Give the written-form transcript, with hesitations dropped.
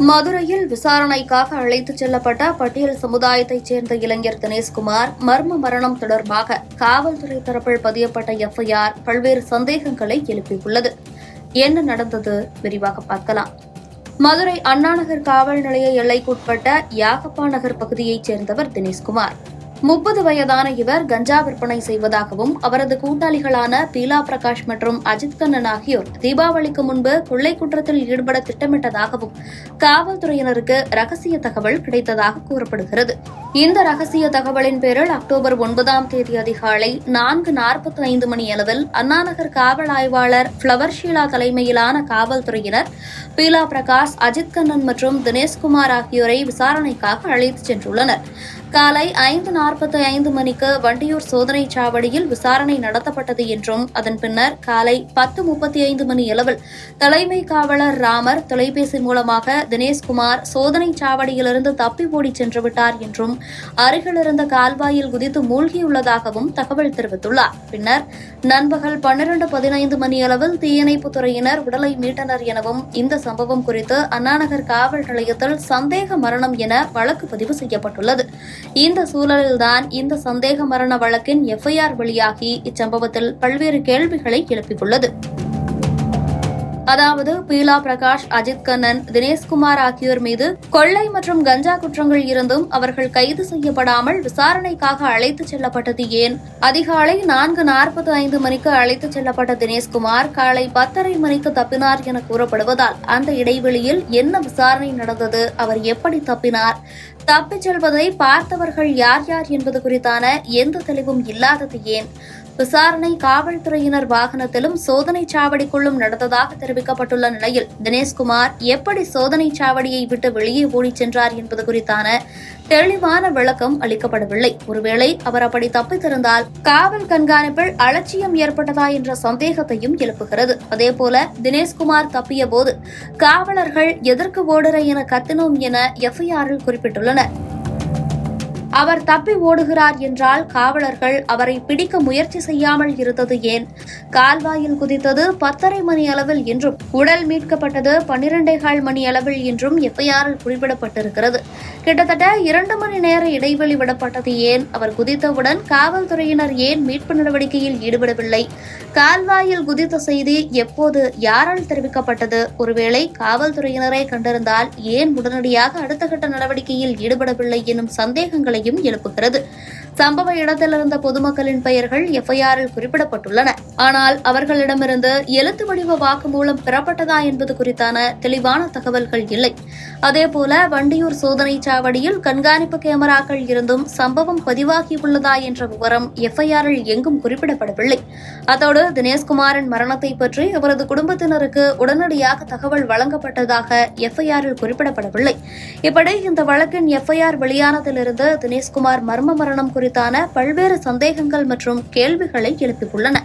மதுரையில் விசாரணைக்காக அழைத்துச் செல்லப்பட்ட பட்டியல் சமுதாயத்தைச் சேர்ந்த இளைஞர் தினேஷ்குமார் மர்ம மரணம் தொடர்பாக காவல்துறை தரப்பில் பதியப்பட்ட எஃப்ஐஆர் பல்வேறு சந்தேகங்களை எழுப்பியுள்ளது. என்ன நடந்தது விரிவாக பார்க்கலாம். மதுரை அண்ணாநகர் காவல் நிலைய எல்லைக்குட்பட்ட யாகப்பா நகர் பகுதியைச் சேர்ந்தவர் தினேஷ்குமார். 30 வயதான இவர் கஞ்சா விற்பனை செய்வதாகவும் அவரது கூட்டாளிகளான பீலா பிரகாஷ் மற்றும் அஜித் கண்ணன் ஆகியோர் தீபாவளிக்கு முன்பு கொள்ளை குற்றத்தில் ஈடுபட திட்டமிட்டதாகவும் காவல்துறையினருக்கு ரகசிய தகவல் கிடைத்ததாக கூறப்படுகிறது. இந்த ரகசிய தகவலின் பேரில் அக்டோபர் 9ஆம் தேதி அதிகாலை 4:45 மணியளவில் அண்ணாநகர் காவல் ஆய்வாளர் பிளவர் ஷீலா தலைமையிலான காவல்துறையினர் பீலா பிரகாஷ், அஜித் கண்ணன் மற்றும் தினேஷ்குமார் ஆகியோரை விசாரணைக்காக அழைத்துச் சென்றுள்ளனர். காலை 5:45 மணிக்கு வண்டியூர் சோதனைச் சாவடியில் விசாரணை நடத்தப்பட்டது என்றும் அதன் பின்னர் காலை 10:35 மணியளவில் தலைமை காவலர் ராமர் தொலைபேசி மூலமாக தினேஷ்குமார் சோதனைச் சாவடியிலிருந்து தப்பி ஓடிச் சென்றுவிட்டார் என்றும் அருகில் இருந்த கால்வாயில் குதித்து மூழ்கியுள்ளதாகவும் தகவல் தெரிவித்துள்ளார். பின்னர் நண்பகல் 12:15 மணியளவில் தீயணைப்புத் துறையினர் உடலை மீட்டனர் எனவும் இந்த சம்பவம் குறித்து அண்ணாநகர் காவல் நிலையத்தில் சந்தேக மரணம் என வழக்கு பதிவு செய்யப்பட்டுள்ளது. இந்த சூழலில்தான் இந்த சந்தேக மரண வழக்கின் எஃப்ஐஆர் வெளியாகி இச்சம்பவத்தில் பல்வேறு கேள்விகளை எழுப்பியுள்ளது. அதாவது பீலா பிரகாஷ், அஜித் கண்ணன், தினேஷ்குமார் ஆகியோர் மீது கொள்ளை மற்றும் கஞ்சா குற்றங்கள் இருந்தும் அவர்கள் கைது செய்யப்படாமல் விசாரணைக்காக அழைத்துச் செல்லப்பட்டது ஏன்? அதிகாலை 4:45 மணிக்கு அழைத்துச் செல்லப்பட்ட தினேஷ்குமார் காலை 10:30 மணிக்கு தப்பினார் என கூறப்படுவதால் அந்த இடைவெளியில் என்ன விசாரணை நடந்தது? அவர் எப்படி தப்பினார்? தப்பிச் செல்வதை பார்த்தவர்கள் யார் யார் என்பது குறித்தான எந்த தெளிவும் இல்லாதது ஏன்? விசாரணை காவல்துறையினர் வாகனத்திலும் சோதனைச் சாவடிக்குள்ளும் நடந்ததாக தெரிவிக்கப்பட்டுள்ள நிலையில் தினேஷ்குமார் எப்படி சோதனைச் சாவடியை விட்டு வெளியே ஓடிச் சென்றார் என்பது குறித்தான தெளிவான விளக்கம் அளிக்கப்படவில்லை. ஒருவேளை அவர் அப்படி தப்பித்திருந்தால் காவல் கண்காணிப்பில் அலட்சியம் ஏற்பட்டதா என்ற சந்தேகத்தையும் எழுப்புகிறது. அதேபோல தினேஷ்குமார் தப்பிய போது காவலர்கள் எதற்கு ஓடுற என கத்தினோம் என எஃப்ஐஆரில் குறிப்பிட்டுள்ளனர். அவர் தப்பி ஓடுகிறார் என்றால் காவலர்கள் அவரை பிடிக்க முயற்சி செய்யாமல் இருந்தது ஏன்? கால்வாயில் குதித்தது 10:30 மணி அளவில் என்றும் உடல் மீட்கப்பட்டது 12:15 மணி அளவில் என்றும் எஃப்ஐஆரில் குறிப்பிடப்பட்டிருக்கிறது. கிட்டத்தட்ட 2 மணி நேர இடைவெளி விடப்பட்டது ஏன்? அவர் குதித்தவுடன் காவல்துறையினர் ஏன் மீட்பு நடவடிக்கையில் ஈடுபடவில்லை? கால்வாயில் குதித்த செய்தி எப்போது, யாரால் தெரிவிக்கப்பட்டது? ஒருவேளை காவல்துறையினரை கண்டிருந்தால் ஏன் உடனடியாக அடுத்த கட்ட நடவடிக்கையில் ஈடுபடவில்லை எனும் சந்தேகங்களை எழுப்புகிறது. சம்பவ இடத்தில் இருந்த பொதுமக்களின் பெயர்கள் எஃப்ஐஆரில் குறிப்பிடப்பட்டுள்ளன. ஆனால் அவர்களிடமிருந்து எழுத்து வடிவ வாக்குமூலம் பெறப்பட்டதா என்பது குறித்தான தெளிவான தகவல்கள் இல்லை. அதேபோல வண்டியூர் சோதனைச் சாவடியில் கண்காணிப்பு கேமராக்கள் இருந்தும் சம்பவம் பதிவாகியுள்ளதா என்ற விவரம் எஃப்ஐஆரில் எங்கும் குறிப்பிடப்படவில்லை. அதோடு தினேஷ்குமாரின் மரணத்தை பற்றி அவரது குடும்பத்தினருக்கு உடனடியாக தகவல் வழங்கப்பட்டதாக எஃப்ஐஆரில் குறிப்பிடப்படவில்லை. இப்படி இந்த வழக்கின் எஃப்ஐஆர் வெளியானதிலிருந்து தினேஷ்குமார் மர்ம மரணம் குறித்தான பல்வேறு சந்தேகங்கள் மற்றும் கேள்விகளை எழுப்பியுள்ளன.